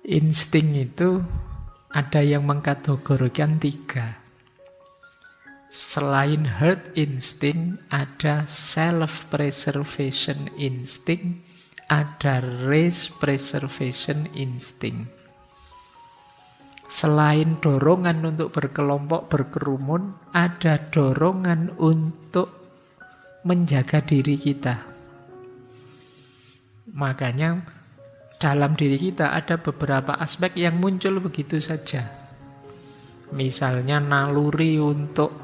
Insting itu ada yang mengkategorikan 3. Selain herd instinct, ada self-preservation instinct, ada race preservation instinct. Selain dorongan untuk berkelompok, berkerumun, ada dorongan untuk menjaga diri kita. Makanya dalam diri kita ada beberapa aspek yang muncul begitu saja. Misalnya naluri untuk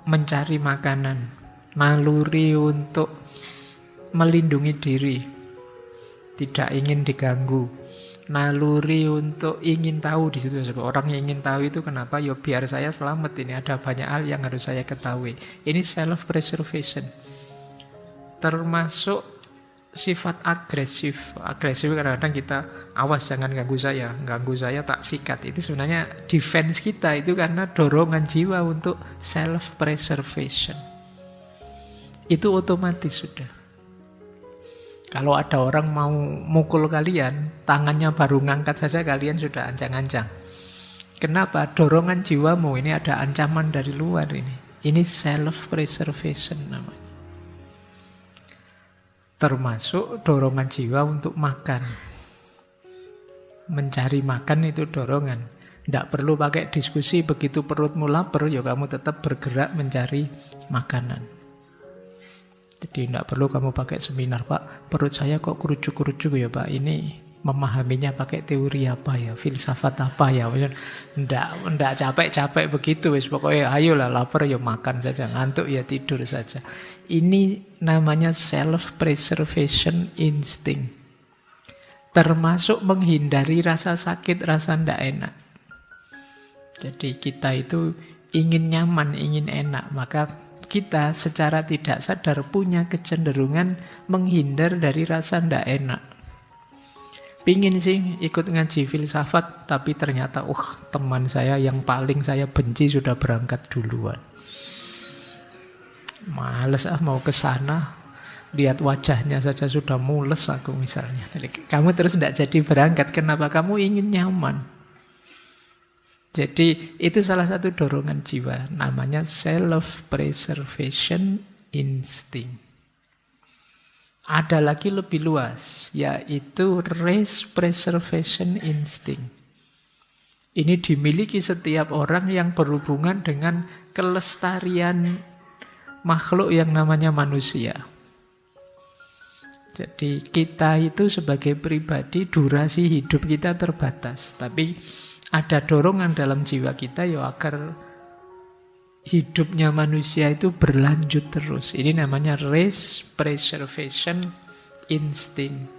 mencari makanan, naluri untuk melindungi diri, tidak ingin diganggu, naluri untuk ingin tahu di situ. Orang yang ingin tahu itu kenapa? Ya biar saya selamat, ini ada banyak hal yang harus saya ketahui. Ini self preservation. Termasuk sifat agresif. Agresif kadang-kadang kita awas jangan ganggu saya tak sikat. Itu sebenarnya defense kita itu karena dorongan jiwa untuk self preservation. Itu otomatis sudah. Kalau ada orang mau mukul kalian, tangannya baru ngangkat saja kalian sudah ancang-ancang. Kenapa? Dorongan jiwamu ini ada ancaman dari luar ini. Ini self preservation namanya. Termasuk dorongan jiwa untuk makan. Mencari makan itu dorongan. Tidak perlu pakai diskusi, begitu perutmu lapar, ya kamu tetap bergerak mencari makanan. Jadi tidak perlu kamu pakai seminar, Pak, perut saya kok kerucuk-kerucuk ya Pak, ini memahaminya pakai teori apa ya, filsafat apa ya. Tidak capek-capek begitu, pokoknya ayolah lapar ya makan saja, ngantuk ya tidur saja. Ini namanya self-preservation instinct. Termasuk menghindari rasa sakit, rasa tidak enak. Jadi kita itu ingin nyaman, ingin enak, maka kita secara tidak sadar punya kecenderungan menghindar dari rasa tidak enak. Pingin sih ikut ngaji filsafat, tapi ternyata teman saya yang paling saya benci sudah berangkat duluan. Males mau ke sana, lihat wajahnya saja sudah mules aku misalnya. Jadi, kamu terus tidak jadi berangkat, kenapa? Kamu ingin nyaman. Jadi itu salah satu dorongan jiwa, namanya self-preservation instinct. Ada lagi lebih luas, yaitu race preservation instinct. Ini dimiliki setiap orang yang berhubungan dengan kelestarian makhluk yang namanya manusia. Jadi kita itu sebagai pribadi, durasi hidup kita terbatas, tapi ada dorongan dalam jiwa kita ya agar hidupnya manusia itu berlanjut terus. Ini namanya race preservation instinct.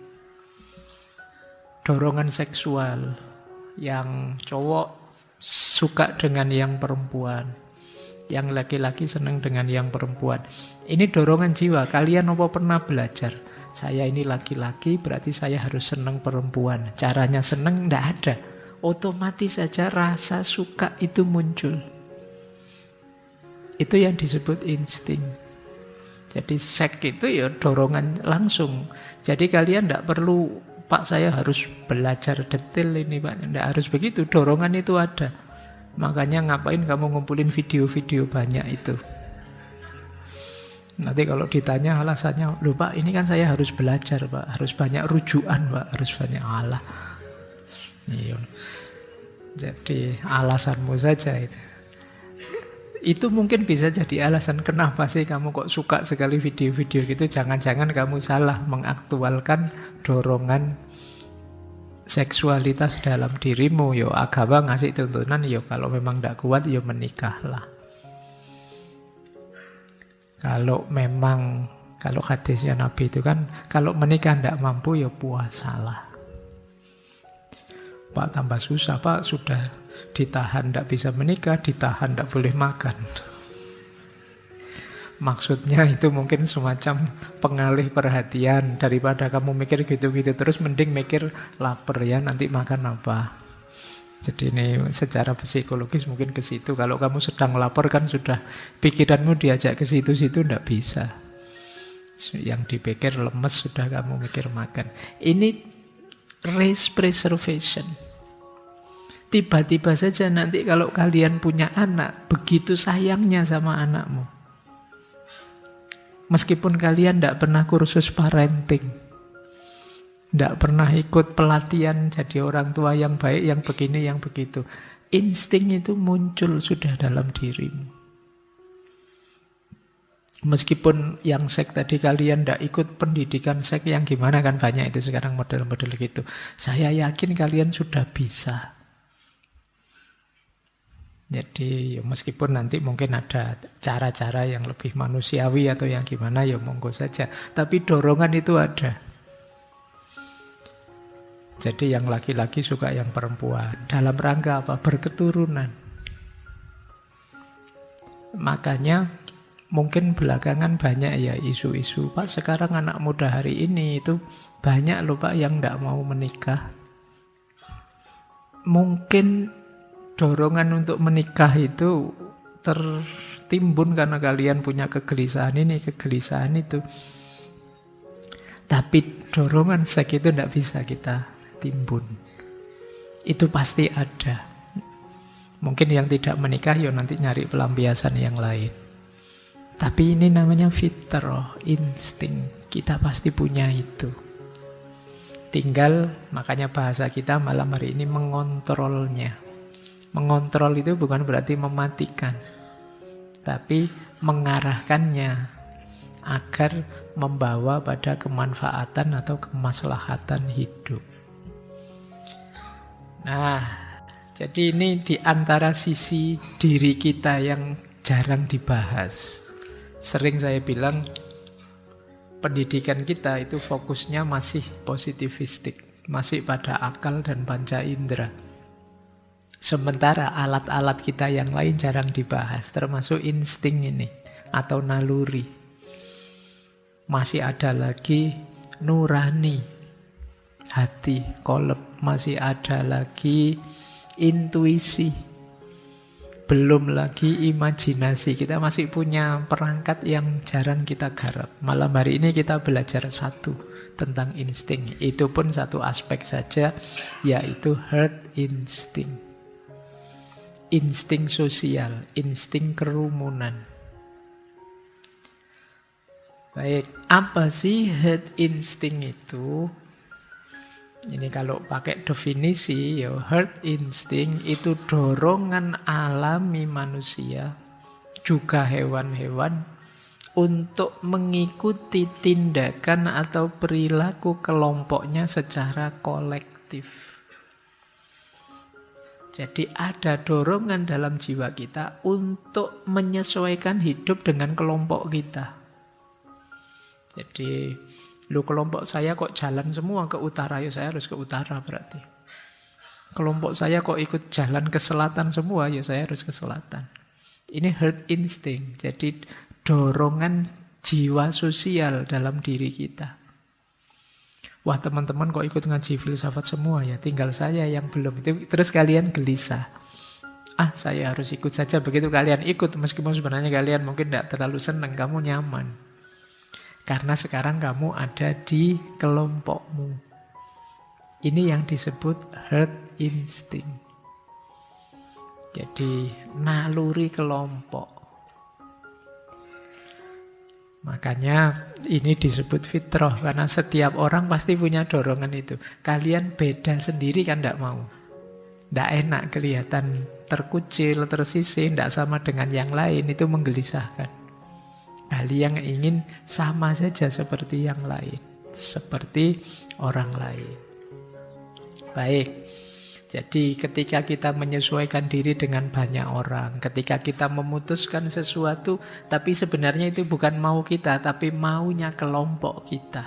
Dorongan seksual. Yang cowok suka dengan yang perempuan, yang laki-laki senang dengan yang perempuan. Ini dorongan jiwa. Kalian apa pernah belajar? Saya ini laki-laki berarti saya harus senang perempuan. Caranya senang tidak ada. Otomatis saja rasa suka itu muncul. Itu yang disebut insting. Jadi seks itu ya dorongan langsung. Jadi kalian tidak perlu, Pak saya harus belajar detail ini Pak. Tidak harus begitu, dorongan itu ada. Makanya ngapain kamu ngumpulin video-video banyak itu. Nanti kalau ditanya alasannya, loh Pak ini kan saya harus belajar Pak. Harus banyak rujukan Pak. Harus banyak Allah. Iya. Jadi alasanmu saja itu. Itu mungkin bisa jadi alasan kenapa sih kamu kok suka sekali video-video gitu. Jangan-jangan kamu salah mengaktualkan dorongan seksualitas dalam dirimu. Yo agama ngasih tuntunan, yo kalau memang tidak kuat yo menikahlah. Kalau hadisnya Nabi itu kan kalau menikah tidak mampu yo puasalah. Pak tambah susah, Pak sudah ditahan tidak bisa menikah, ditahan tidak boleh makan. Maksudnya itu mungkin semacam pengalih perhatian. Daripada kamu mikir gitu-gitu terus, mending mikir lapar ya, nanti makan apa. Jadi ini secara psikologis mungkin ke situ. Kalau kamu sedang lapar kan sudah pikiranmu diajak ke situ-situ, tidak bisa. Yang dipikir lemes sudah kamu mikir makan. Ini race preservation. Tiba-tiba saja nanti kalau kalian punya anak, begitu sayangnya sama anakmu. Meskipun kalian tidak pernah kursus parenting, tidak pernah ikut pelatihan jadi orang tua yang baik, yang begini, yang begitu. Insting itu muncul sudah dalam dirimu. Meskipun yang seks tadi kalian tidak ikut pendidikan seks yang gimana kan banyak itu sekarang model-model gitu. Saya yakin kalian sudah bisa. Jadi meskipun nanti mungkin ada cara-cara yang lebih manusiawi atau yang gimana ya monggo saja. Tapi dorongan itu ada. Jadi yang laki-laki suka yang perempuan. Dalam rangka apa? Berketurunan. Makanya mungkin belakangan banyak ya isu-isu, Pak sekarang anak muda hari ini itu banyak loh Pak yang tidak mau menikah. Mungkin dorongan untuk menikah itu tertimbun karena kalian punya kegelisahan ini, kegelisahan itu. Tapi dorongan seks itu tidak bisa kita timbun. Itu pasti ada. Mungkin yang tidak menikah ya nanti nyari pelampiasan yang lain. Tapi ini namanya fitrah, insting. Kita pasti punya itu. Tinggal, makanya bahasa kita malam hari ini mengontrolnya. Mengontrol itu bukan berarti mematikan. Tapi mengarahkannya agar membawa pada kemanfaatan atau kemaslahatan hidup. Nah, jadi ini di antara sisi diri kita yang jarang dibahas. Sering saya bilang pendidikan kita itu fokusnya masih positivistik, masih pada akal dan panca indera. Sementara alat-alat kita yang lain jarang dibahas, termasuk insting ini atau naluri. Masih ada lagi nurani, hati, kolab, masih ada lagi intuisi. Belum lagi imajinasi. Kita masih punya perangkat yang jarang kita garap. Malam hari ini kita belajar satu tentang insting. Itu pun satu aspek saja, yaitu herd instinct. Insting sosial, insting kerumunan. Baik, apa sih herd instinct itu? Ini kalau pakai definisi, ya herd instinct itu dorongan alami manusia, juga hewan-hewan, untuk mengikuti tindakan atau perilaku kelompoknya secara kolektif. Jadi ada dorongan dalam jiwa kita untuk menyesuaikan hidup dengan kelompok kita. Jadi kelompok saya kok jalan semua ke utara, ya saya harus ke utara berarti. Kelompok saya kok ikut jalan ke selatan semua, ya saya harus ke selatan. Ini herd instinct, jadi dorongan jiwa sosial dalam diri kita. Wah teman-teman kok ikut ngaji filsafat semua ya, tinggal saya yang belum. Terus kalian gelisah. Saya harus ikut saja, begitu kalian ikut, meskipun sebenarnya kalian mungkin tidak terlalu senang, kamu nyaman. Karena sekarang kamu ada di kelompokmu. Ini yang disebut herd instinct. Jadi naluri kelompok. Makanya ini disebut fitrah. Karena setiap orang pasti punya dorongan itu. Kalian beda sendiri kan tidak mau. Tidak enak kelihatan terkucil, tersisih, tidak sama dengan yang lain. Itu menggelisahkan. Kalian ingin sama saja seperti yang lain, seperti orang lain. Baik, jadi ketika kita menyesuaikan diri dengan banyak orang, ketika kita memutuskan sesuatu, tapi sebenarnya itu bukan mau kita, tapi maunya kelompok kita.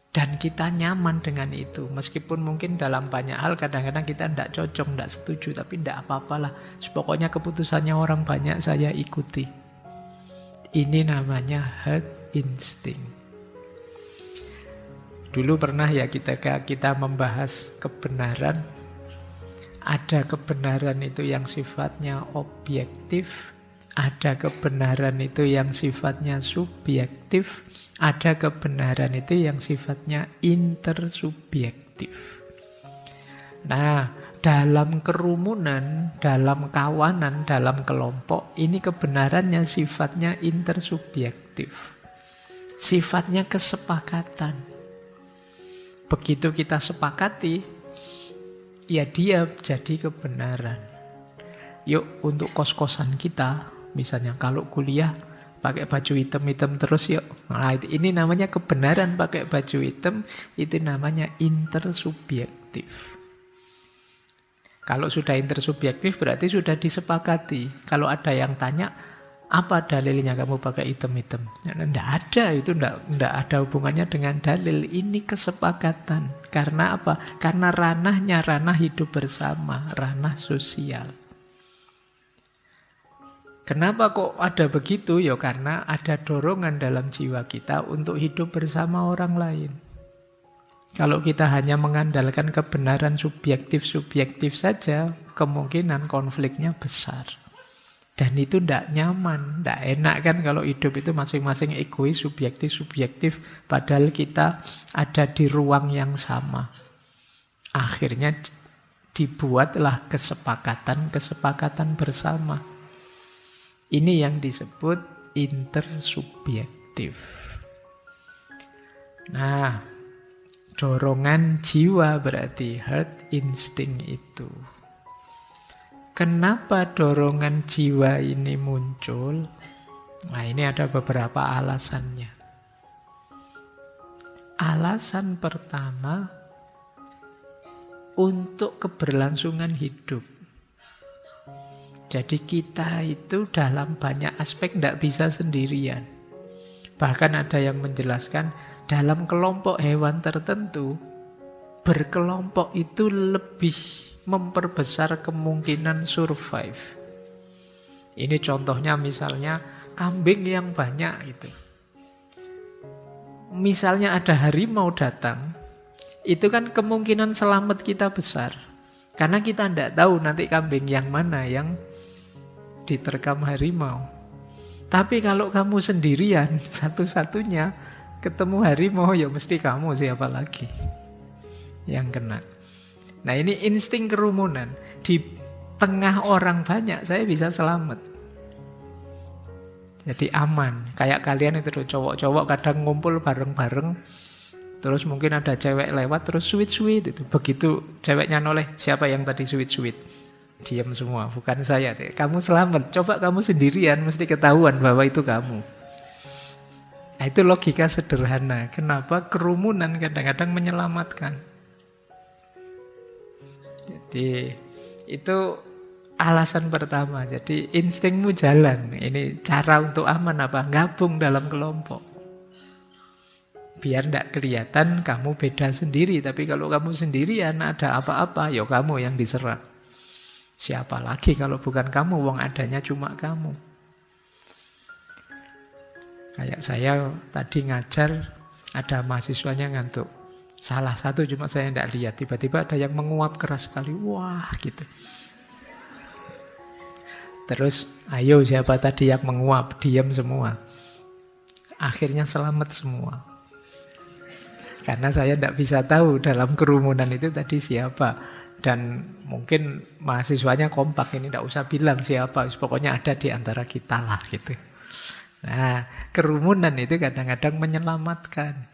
Dan kita nyaman dengan itu, meskipun mungkin dalam banyak hal kadang-kadang kita tidak cocok, tidak setuju, tapi tidak apa-apalah. Pokoknya keputusannya orang banyak saya ikuti. Ini namanya herd instinct. Dulu pernah ya kita membahas kebenaran. Ada kebenaran itu yang sifatnya objektif, ada kebenaran itu yang sifatnya subjektif, Ada kebenaran itu yang sifatnya intersubjektif. Nah, dalam kerumunan, dalam kawanan, dalam kelompok, ini kebenarannya sifatnya intersubjektif. Sifatnya kesepakatan. Begitu kita sepakati, ya dia jadi kebenaran. Yuk untuk kos-kosan kita, misalnya kalau kuliah pakai baju hitam-hitam terus yuk. Nah, ini namanya kebenaran pakai baju hitam, itu namanya intersubjektif. Kalau sudah intersubjektif berarti sudah disepakati. Kalau ada yang tanya, apa dalilnya kamu pakai hitam-hitam? Tidak ada, itu tidak ada hubungannya dengan dalil. Ini kesepakatan. Karena apa? Karena ranahnya ranah hidup bersama, ranah sosial. Kenapa kok ada begitu? Ya karena ada dorongan dalam jiwa kita untuk hidup bersama orang lain. Kalau kita hanya mengandalkan kebenaran subjektif-subjektif saja, kemungkinan konfliknya besar. Dan itu tidak nyaman, tidak enak kan kalau hidup itu masing-masing egois, subjektif-subjektif, padahal kita ada di ruang yang sama. Akhirnya dibuatlah kesepakatan bersama. Ini yang disebut intersubjektif. Nah, dorongan jiwa berarti heart instinct itu. Kenapa dorongan jiwa ini muncul? Nah, ini ada beberapa alasannya. Alasan pertama, untuk keberlangsungan hidup. Jadi kita itu dalam banyak aspek tidak bisa sendirian. Bahkan ada yang menjelaskan, dalam kelompok hewan tertentu, berkelompok itu lebih memperbesar kemungkinan survive. Ini contohnya misalnya kambing yang banyak itu. Misalnya ada harimau datang, itu kan kemungkinan selamat kita besar. Karena kita tidak tahu nanti kambing yang mana yang diterkam harimau. Tapi kalau kamu sendirian, satu-satunya ketemu harimau, ya mesti kamu, siapa lagi yang kena. Nah, ini insting kerumunan. Di tengah orang banyak, saya bisa selamat. Jadi aman. Kayak kalian itu cowok-cowok kadang ngumpul bareng-bareng, terus mungkin ada cewek lewat, terus sweet-sweet itu. Begitu ceweknya noleh, siapa yang tadi sweet-sweet? Diam semua, bukan saya. Kamu selamat. Coba kamu sendirian, mesti ketahuan bahwa itu kamu. Nah, itu logika sederhana. Kenapa kerumunan kadang-kadang menyelamatkan? Jadi itu alasan pertama. Jadi instingmu jalan. Ini cara untuk aman apa? Gabung dalam kelompok. Biar tidak kelihatan kamu beda sendiri. Tapi kalau kamu sendirian ada apa-apa, ya kamu yang diserang. Siapa lagi kalau bukan kamu, wong adanya cuma kamu. Kayak saya tadi ngajar, ada mahasiswanya ngantuk. Salah satu cuma saya tidak lihat, tiba-tiba ada yang menguap keras sekali. Wah, gitu. Terus, ayo siapa tadi yang menguap? Diam semua. Akhirnya selamat semua. Karena saya tidak bisa tahu dalam kerumunan itu tadi siapa. Dan mungkin mahasiswanya kompak, ini tidak usah bilang siapa, pokoknya ada di antara kita lah gitu. Nah, kerumunan itu kadang-kadang menyelamatkan.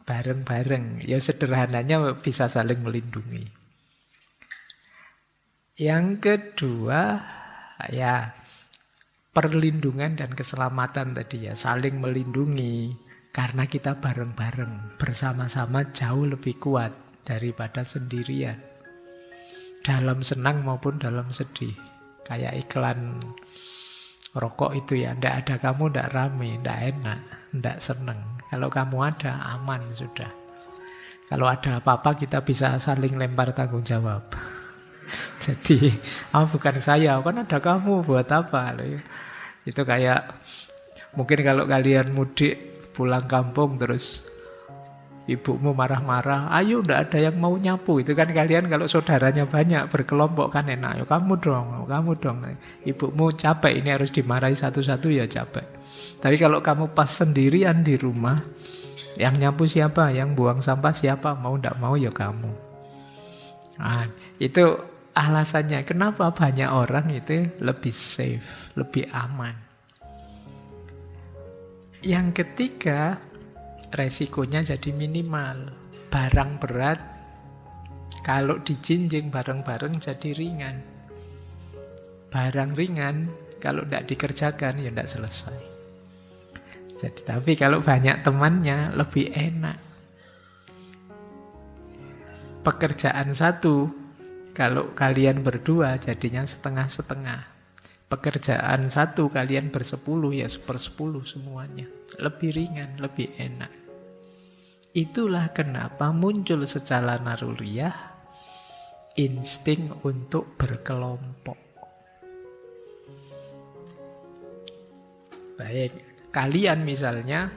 Bareng-bareng, ya sederhananya bisa saling melindungi. Yang kedua, ya perlindungan dan keselamatan tadi ya, saling melindungi. Karena kita bareng-bareng, bersama-sama jauh lebih kuat daripada sendirian. Dalam senang maupun dalam sedih. Kayak iklan rokok itu ya, ndak ada kamu ndak rame, ndak enak, ndak seneng. Kalau kamu ada, aman sudah. Kalau ada apa-apa kita bisa saling lempar tanggung jawab. Jadi, bukan saya, kan ada kamu, buat apa? Itu kayak, mungkin kalau kalian mudik pulang kampung terus ibumu marah-marah, ayo ndak ada yang mau nyapu. Itu kan kalian kalau saudaranya banyak berkelompok kan enak. Ayo kamu dong. Ibumu capek ini harus dimarahi satu-satu ya capek. Tapi kalau kamu pas sendirian di rumah, yang nyapu siapa, yang buang sampah siapa, mau ndak mau ya kamu. Nah, itu alasannya kenapa banyak orang itu lebih safe, lebih aman. Yang ketiga, resikonya jadi minimal. Barang berat kalau dijinjing bareng-bareng jadi ringan. Barang ringan kalau tidak dikerjakan ya tidak selesai. Jadi tapi kalau banyak temannya lebih enak. Pekerjaan satu kalau kalian berdua jadinya setengah-setengah. Pekerjaan satu kalian bersepuluh ya 1/10 semuanya. Lebih ringan, lebih enak. Itulah kenapa muncul secara naluriah insting untuk berkelompok. Baik, kalian misalnya,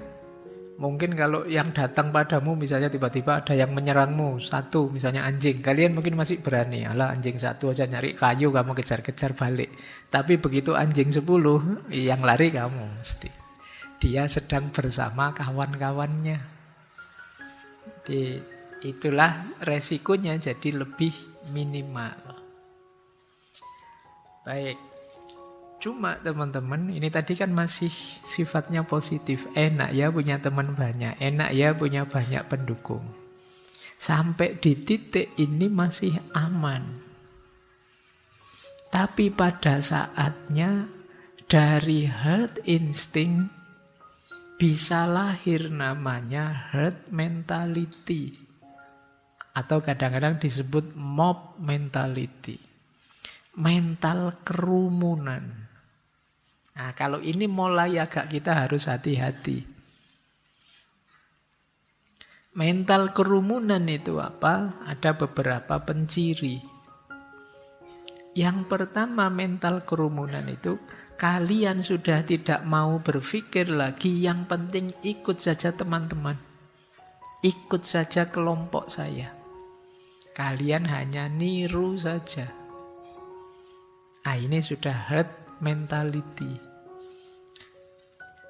mungkin kalau yang datang padamu misalnya tiba-tiba ada yang menyerangmu, satu misalnya anjing, kalian mungkin masih berani, alah anjing satu aja nyari kayu kamu kejar-kejar balik. Tapi begitu anjing 10, yang lari kamu mesti. Dia sedang bersama kawan-kawannya. Jadi itulah resikonya jadi lebih minimal. Baik. Cuma teman-teman, ini tadi kan masih sifatnya positif. Enak ya punya teman banyak, enak ya punya banyak pendukung. Sampai di titik ini masih aman. Tapi pada saatnya dari herd instinct bisa lahir namanya herd mentality. Atau kadang-kadang disebut mob mentality. Mental kerumunan. Nah, kalau ini mulai agak kita harus hati-hati. Mental kerumunan itu apa? Ada beberapa penciri. Yang pertama mental kerumunan itu kalian sudah tidak mau berpikir lagi, yang penting ikut saja teman-teman. Ikut saja kelompok saya. Kalian hanya niru saja. Ini sudah herd mentality.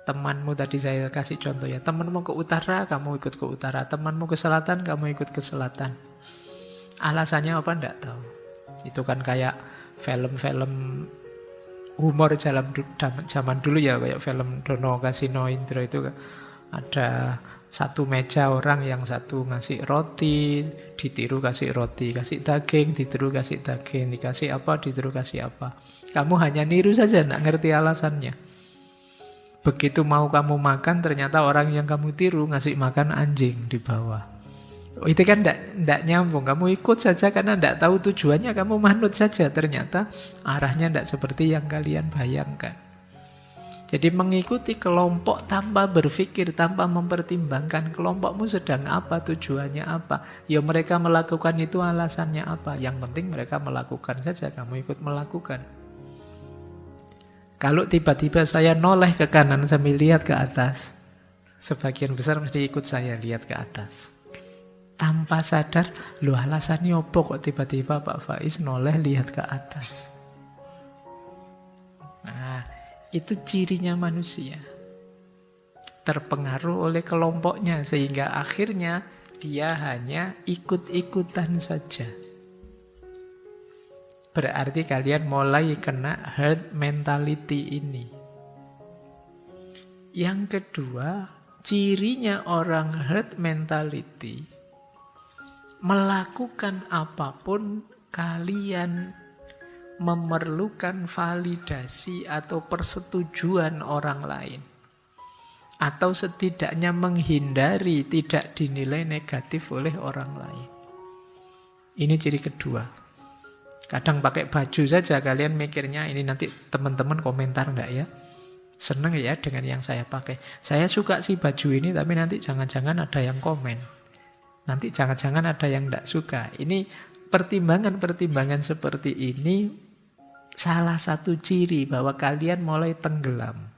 Temanmu tadi saya kasih contoh ya. Temanmu ke utara, kamu ikut ke utara. Temanmu ke selatan, kamu ikut ke selatan. Alasannya apa? Enggak tahu. Itu kan kayak film-film humor zaman dulu ya, kayak film Dono Kasino Indro itu ada satu meja orang, yang satu ngasih roti, ditiru kasih roti, kasih daging, ditiru kasih daging, dikasih apa, ditiru kasih apa. Kamu hanya niru saja, tidak ngerti alasannya. Begitu mau kamu makan, ternyata orang yang kamu tiru ngasih makan anjing di bawah. Itu kan tidak nyambung. Kamu ikut saja karena tidak tahu tujuannya, kamu manut saja. Ternyata arahnya tidak seperti yang kalian bayangkan. Jadi mengikuti kelompok tanpa berpikir, tanpa mempertimbangkan kelompokmu sedang apa, tujuannya apa. Ya mereka melakukan itu alasannya apa. Yang penting mereka melakukan saja, kamu ikut melakukan. Kalau tiba-tiba saya noleh ke kanan sambil lihat ke atas, sebagian besar mesti ikut saya lihat ke atas. Tanpa sadar, loh alasannya apa kok tiba-tiba Pak Faiz noleh lihat ke atas. Nah, itu cirinya manusia. Terpengaruh oleh kelompoknya sehingga akhirnya dia hanya ikut-ikutan saja. Berarti kalian mulai kena herd mentality ini. Yang kedua, cirinya orang herd mentality, melakukan apapun kalian memerlukan validasi atau persetujuan orang lain. Atau setidaknya menghindari tidak dinilai negatif oleh orang lain. Ini ciri kedua. Kadang pakai baju saja kalian mikirnya ini nanti teman-teman komentar enggak ya? Seneng ya dengan yang saya pakai. Saya suka sih baju ini tapi nanti jangan-jangan ada yang komen. Nanti jangan-jangan ada yang enggak suka. Ini pertimbangan-pertimbangan seperti ini salah satu ciri bahwa kalian mulai tenggelam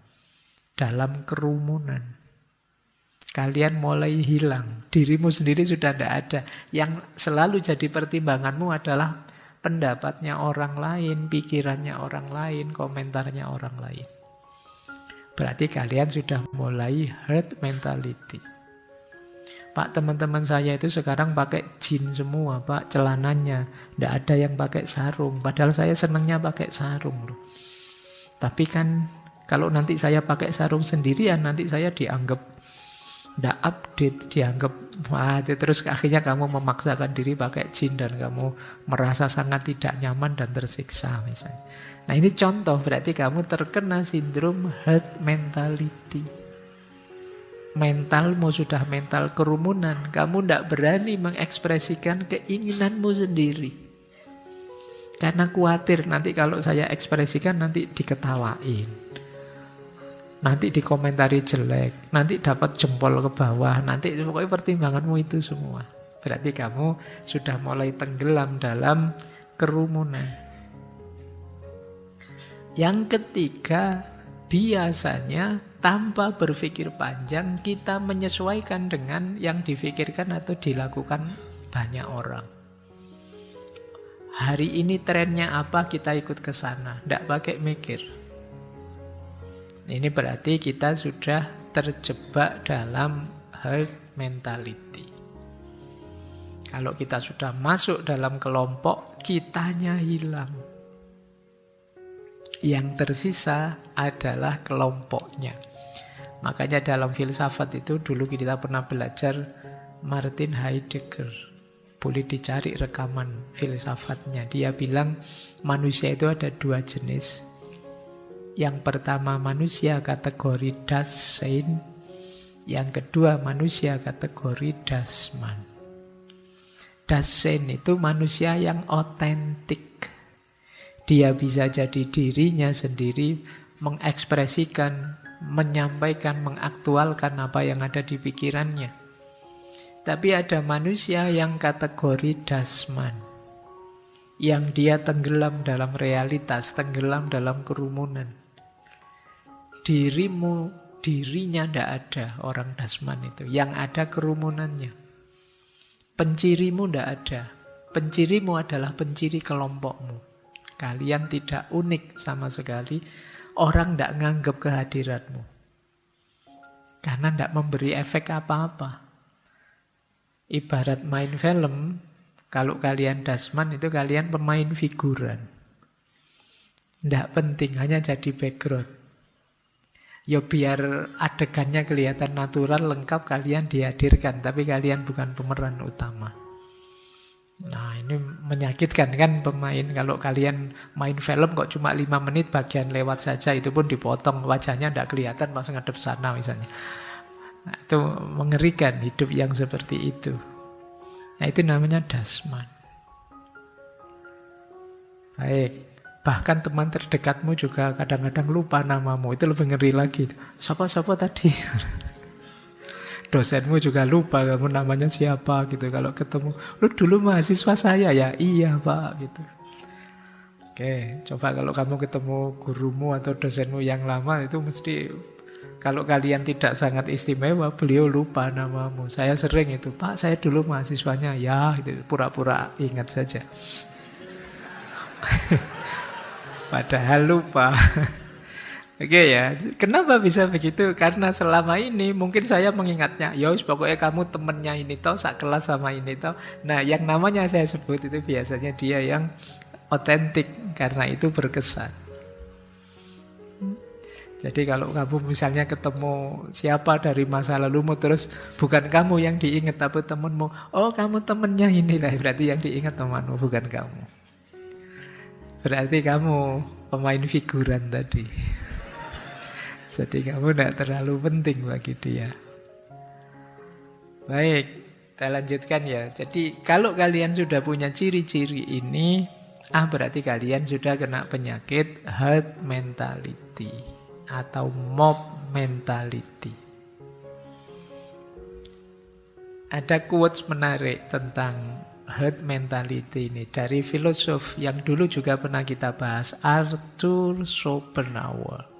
dalam kerumunan. Kalian mulai hilang. Dirimu sendiri sudah tidak ada. Yang selalu jadi pertimbanganmu adalah pendapatnya orang lain, pikirannya orang lain, komentarnya orang lain. Berarti kalian sudah mulai herd mentality. Pak, teman-teman saya itu sekarang pakai jeans semua, Pak, celananya. Tidak ada yang pakai sarung. Padahal saya senangnya pakai sarung loh. Tapi kan kalau nanti saya pakai sarung sendirian, nanti saya dianggap tidak update, dianggap wah, terus akhirnya kamu memaksakan diri pakai jeans dan kamu merasa sangat tidak nyaman dan tersiksa misalnya. Nah ini contoh, berarti kamu terkena sindrom herd mentality. Mentalmu sudah mental kerumunan, kamu tidak berani mengekspresikan keinginanmu sendiri. Karena khawatir nanti kalau saya ekspresikan nanti diketawain. Nanti dikomentari jelek, nanti dapat jempol ke bawah, nanti pokoknya pertimbanganmu itu semua. Berarti kamu sudah mulai tenggelam dalam kerumunan. Yang ketiga, biasanya tanpa berpikir panjang kita menyesuaikan dengan yang difikirkan atau dilakukan banyak orang. Hari ini trennya apa, kita ikut ke sana, tidak pakai mikir. Ini berarti kita sudah terjebak dalam herd mentality. Kalau kita sudah masuk dalam kelompok, kitanya hilang. Yang tersisa adalah kelompoknya. Makanya dalam filsafat itu dulu kita pernah belajar Martin Heidegger. Boleh dicari rekaman filsafatnya. Dia bilang manusia itu ada dua jenis. Yang pertama manusia kategori Dasein, yang kedua manusia kategori Dasman. Dasein itu manusia yang otentik. Dia bisa jadi dirinya sendiri, mengekspresikan, menyampaikan, mengaktualkan apa yang ada di pikirannya. Tapi ada manusia yang kategori Dasman, yang dia tenggelam dalam realitas, tenggelam dalam kerumunan. Dirinya tidak ada orang Dasman itu. Yang ada kerumunannya. Pencirimu tidak ada. Pencirimu adalah penciri kelompokmu. Kalian tidak unik sama sekali. Orang tidak nganggap kehadiranmu. Karena tidak memberi efek apa-apa. Ibarat main film, kalau kalian Dasman itu kalian pemain figuran. Tidak penting, hanya jadi background. Ya biar adegannya kelihatan natural, lengkap, kalian dihadirkan. Tapi kalian bukan pemeran utama. Nah ini menyakitkan kan pemain. Kalau kalian main film kok cuma 5 menit bagian lewat saja, itu pun dipotong, wajahnya tidak kelihatan pas ngadep sana misalnya. Nah, itu mengerikan hidup yang seperti itu. Nah itu namanya Dasman. Baik. Bahkan teman terdekatmu juga kadang-kadang lupa namamu. Itu lebih ngeri lagi. Siapa tadi? Dosenmu juga lupa kamu namanya siapa gitu. Kalau ketemu, lu dulu mahasiswa saya ya? Iya Pak gitu. Oke, coba kalau kamu ketemu gurumu atau dosenmu yang lama, itu mesti, kalau kalian tidak sangat istimewa, beliau lupa namamu. Saya sering itu, Pak saya dulu mahasiswanya. Ya itu pura-pura ingat saja. Padahal lupa. Oke ya, kenapa bisa begitu? Karena selama ini mungkin saya mengingatnya, ya pokoknya kamu temennya ini toh, sak kelas sama ini toh. Nah yang namanya saya sebut itu biasanya dia yang otentik, karena itu berkesan. Jadi kalau kamu misalnya ketemu siapa dari masa lalumu, terus bukan kamu yang diingat tapi temenmu, oh kamu temennya inilah, berarti yang diingat temanmu bukan kamu. Berarti kamu pemain figuran tadi. Jadi kamu tidak terlalu penting bagi dia. Baik, kita lanjutkan ya. Jadi kalau kalian sudah punya ciri-ciri ini, berarti kalian sudah kena penyakit herd mentality atau mob mentality. Ada quotes menarik tentang herd mentality ini dari filosof yang dulu juga pernah kita bahas, Arthur Schopenhauer.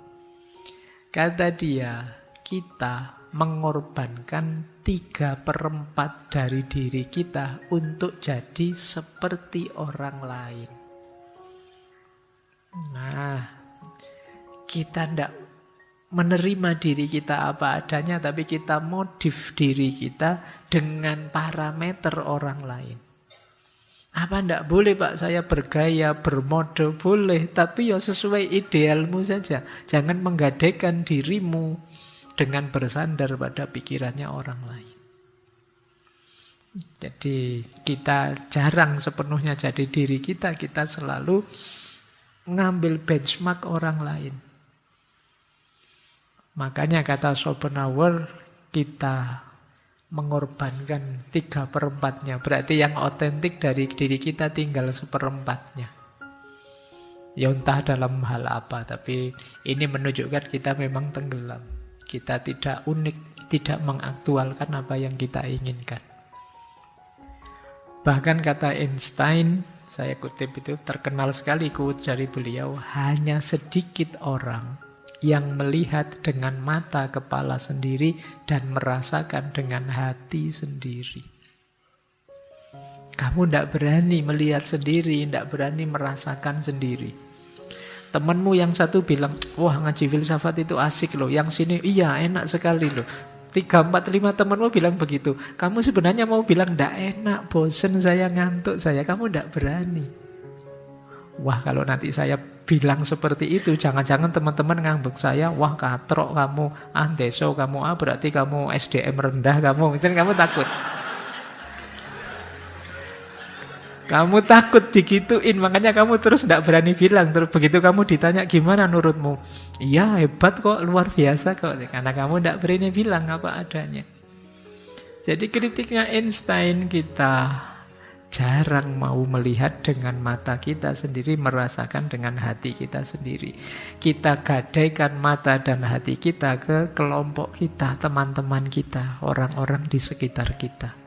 Kata dia, kita mengorbankan 3/4 dari diri kita untuk jadi seperti orang lain. Nah, kita tidak menerima diri kita apa adanya, tapi kita modif diri kita dengan parameter orang lain. Apa ndak boleh Pak saya bergaya, bermode? Boleh, tapi ya sesuai idealmu saja. Jangan menggadaikan dirimu dengan bersandar pada pikirannya orang lain. Jadi kita jarang sepenuhnya jadi diri kita selalu ngambil benchmark orang lain. Makanya kata Schopenhauer, kita mengorbankan 3/4-nya. Berarti yang otentik dari diri kita tinggal 1/4-nya. Ya entah dalam hal apa, tapi ini menunjukkan kita memang tenggelam. Kita tidak unik, tidak mengaktualkan apa yang kita inginkan. Bahkan kata Einstein, saya kutip itu, terkenal sekali quote dari beliau, hanya sedikit orang yang melihat dengan mata kepala sendiri dan merasakan dengan hati sendiri. Kamu tidak berani melihat sendiri, tidak berani merasakan sendiri. Temanmu yang satu bilang, wah ngaji filsafat itu asik loh. Yang sini, iya enak sekali loh. 3, 4, 5 temanmu bilang begitu. Kamu sebenarnya mau bilang, tidak enak, bosen saya, ngantuk saya. Kamu tidak berani. Wah kalau nanti saya bilang seperti itu, jangan-jangan teman-teman ngambek saya, wah katrok kamu, deso kamu, berarti kamu SDM rendah kamu, misalnya kamu takut. Kamu takut digituin, makanya kamu terus tidak berani bilang. Terus begitu kamu ditanya gimana menurutmu, iya hebat kok, luar biasa kok, karena kamu tidak berani bilang apa adanya. Jadi kritiknya Einstein, kita jarang mau melihat dengan mata kita sendiri, merasakan dengan hati kita sendiri. Kita gadaikan mata dan hati kita ke kelompok kita, teman-teman kita, orang-orang di sekitar kita.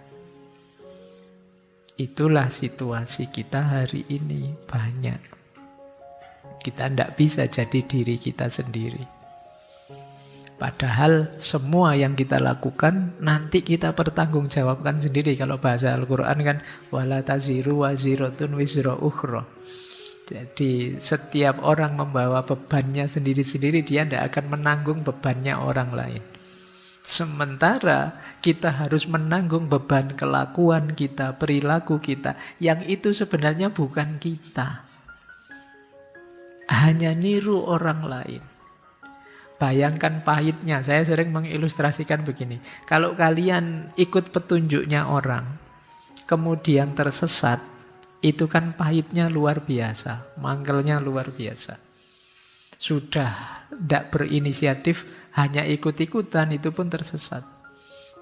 Itulah situasi kita hari ini banyak. Kita tidak bisa jadi diri kita sendiri. Padahal semua yang kita lakukan nanti kita pertanggungjawabkan sendiri. Kalau bahasa Al-Quran kan wala taziru waziratun wizra ukhra. Jadi setiap orang membawa bebannya sendiri-sendiri, dia tidak akan menanggung bebannya orang lain. Sementara kita harus menanggung beban kelakuan kita, perilaku kita, yang itu sebenarnya bukan kita. Hanya niru orang lain. Bayangkan pahitnya, saya sering mengilustrasikan begini. Kalau kalian ikut petunjuknya orang, kemudian tersesat, itu kan pahitnya luar biasa, mangkelnya luar biasa. Sudah tidak berinisiatif, hanya ikut-ikutan, itu pun tersesat.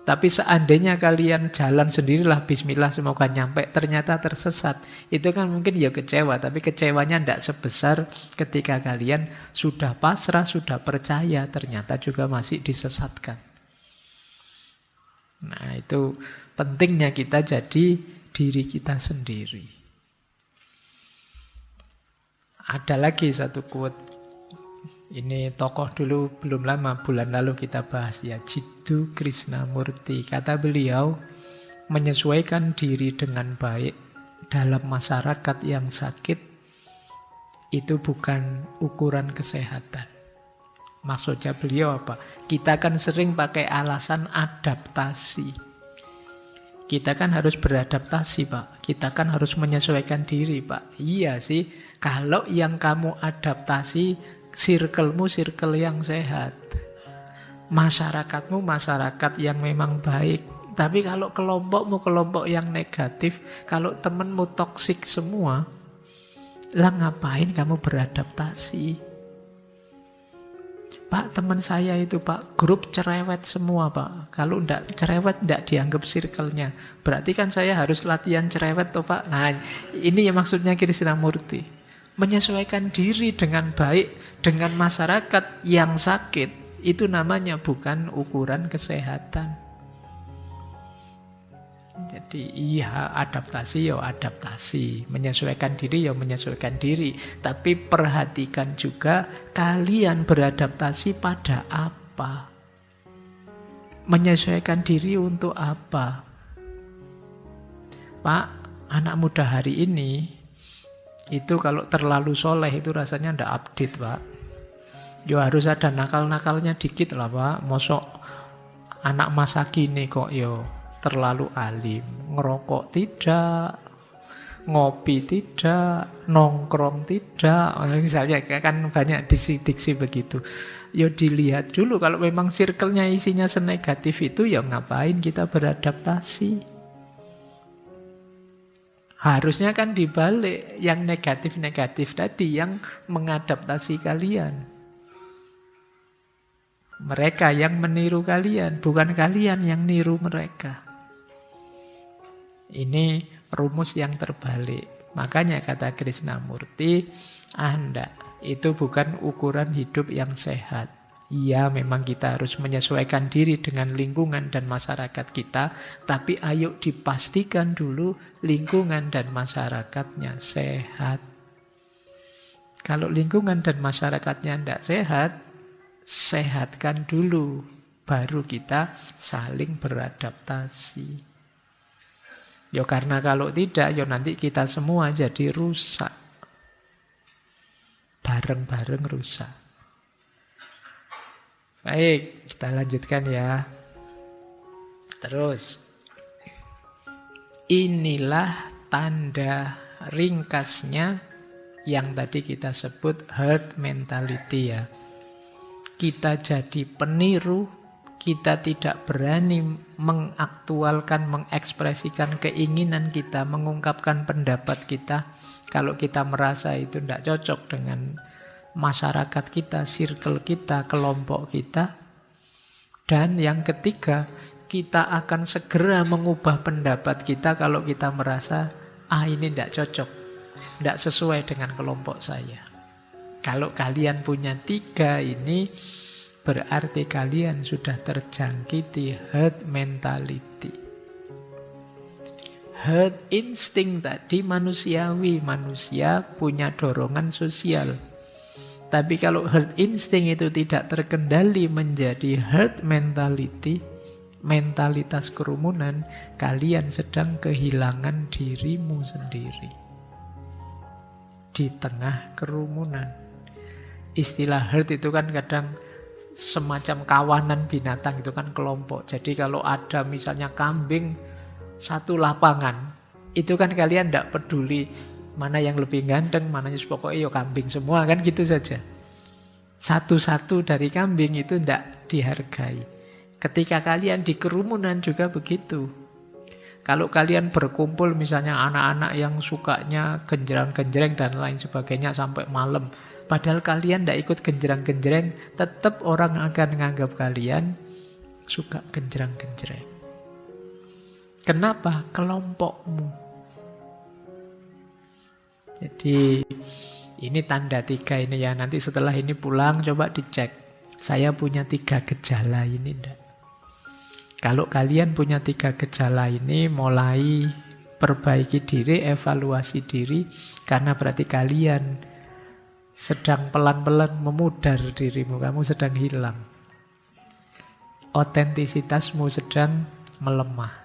Tapi seandainya kalian jalan sendirilah, bismillah semoga nyampe, ternyata tersesat. Itu kan mungkin ya kecewa, tapi kecewanya tidak sebesar ketika kalian sudah pasrah, sudah percaya, ternyata juga masih disesatkan. Nah itu pentingnya kita jadi diri kita sendiri. Ada lagi satu quote. Ini tokoh dulu belum lama, bulan lalu kita bahas ya, Jiddu Krishnamurti. Kata beliau, menyesuaikan diri dengan baik dalam masyarakat yang sakit itu bukan ukuran kesehatan. Maksudnya beliau apa? Kita kan sering pakai alasan adaptasi. Kita kan harus beradaptasi Pak. Kita kan harus menyesuaikan diri Pak. Iya sih, kalau yang kamu adaptasi circle-mu circle yang sehat, masyarakatmu masyarakat yang memang baik. Tapi kalau kelompokmu kelompok yang negatif, kalau temenmu toksik semua, lah ngapain kamu beradaptasi? Pak, teman saya itu Pak, grup cerewet semua Pak. Kalau enggak cerewet enggak dianggap circle-nya. Berarti kan saya harus latihan cerewet toh Pak. Nah, ini yang maksudnya Krishnamurti. Menyesuaikan diri dengan baik dengan masyarakat yang sakit, itu namanya bukan ukuran kesehatan. Jadi iya adaptasi ya adaptasi, menyesuaikan diri ya menyesuaikan diri. Tapi perhatikan juga kalian beradaptasi pada apa. Menyesuaikan diri untuk apa? Pak, anak muda hari ini itu kalau terlalu soleh itu rasanya ndak update, Pak. Yo harus ada nakal-nakalnya dikit lah, Pak. Mosok anak masa kini kok yo terlalu alim, ngerokok tidak, ngopi tidak, nongkrong tidak. Misalnya kan banyak diksi-diksi begitu. Ya dilihat dulu kalau memang circle-nya isinya senegatif itu ya ngapain kita beradaptasi. Harusnya kan dibalik, yang negatif-negatif tadi yang mengadaptasi kalian. Mereka yang meniru kalian, bukan kalian yang niru mereka. Ini rumus yang terbalik. Makanya kata Krishnamurti, Anda itu bukan ukuran hidup yang sehat. Iya, memang kita harus menyesuaikan diri dengan lingkungan dan masyarakat kita, tapi ayo dipastikan dulu lingkungan dan masyarakatnya sehat. Kalau lingkungan dan masyarakatnya tidak sehat, sehatkan dulu, baru kita saling beradaptasi. Ya karena kalau tidak, ya nanti kita semua jadi rusak. Bareng-bareng rusak. Baik, kita lanjutkan ya. Terus, inilah tanda ringkasnya yang tadi kita sebut herd mentality ya. Kita jadi peniru, kita tidak berani mengaktualkan, mengekspresikan keinginan kita, mengungkapkan pendapat kita. Kalau kita merasa itu tidak cocok dengan masyarakat kita, circle kita, kelompok kita. Dan yang ketiga, kita akan segera mengubah pendapat kita kalau kita merasa, ini tidak cocok, tidak sesuai dengan kelompok saya. Kalau kalian punya 3 ini, berarti kalian sudah terjangkiti herd mentality. Herd instinct tadi manusiawi, manusia punya dorongan sosial. Tapi kalau herd instinct itu tidak terkendali menjadi herd mentality, mentalitas kerumunan, kalian sedang kehilangan dirimu sendiri di tengah kerumunan. Istilah herd itu kan kadang semacam kawanan binatang, itu kan kelompok. Jadi kalau ada misalnya kambing satu lapangan, itu kan kalian tidak peduli mana yang lebih ganteng, mananya pokoknya kambing semua, kan gitu saja. Satu-satu dari kambing itu tidak dihargai. Ketika kalian di kerumunan juga begitu. Kalau kalian berkumpul misalnya anak-anak yang sukanya genjreng-genjreng dan lain sebagainya sampai malam, padahal kalian tidak ikut genjreng-genjreng, tetap orang akan menganggap kalian suka genjreng-genjreng. Kenapa? Kelompokmu. Jadi ini tanda 3 ini ya. Nanti setelah ini pulang coba dicek. Saya punya 3 gejala ini enggak? Kalau kalian punya 3 gejala ini, mulai perbaiki diri, evaluasi diri. Karena berarti kalian sedang pelan-pelan memudar dirimu. Kamu sedang hilang. Otentisitasmu sedang melemah.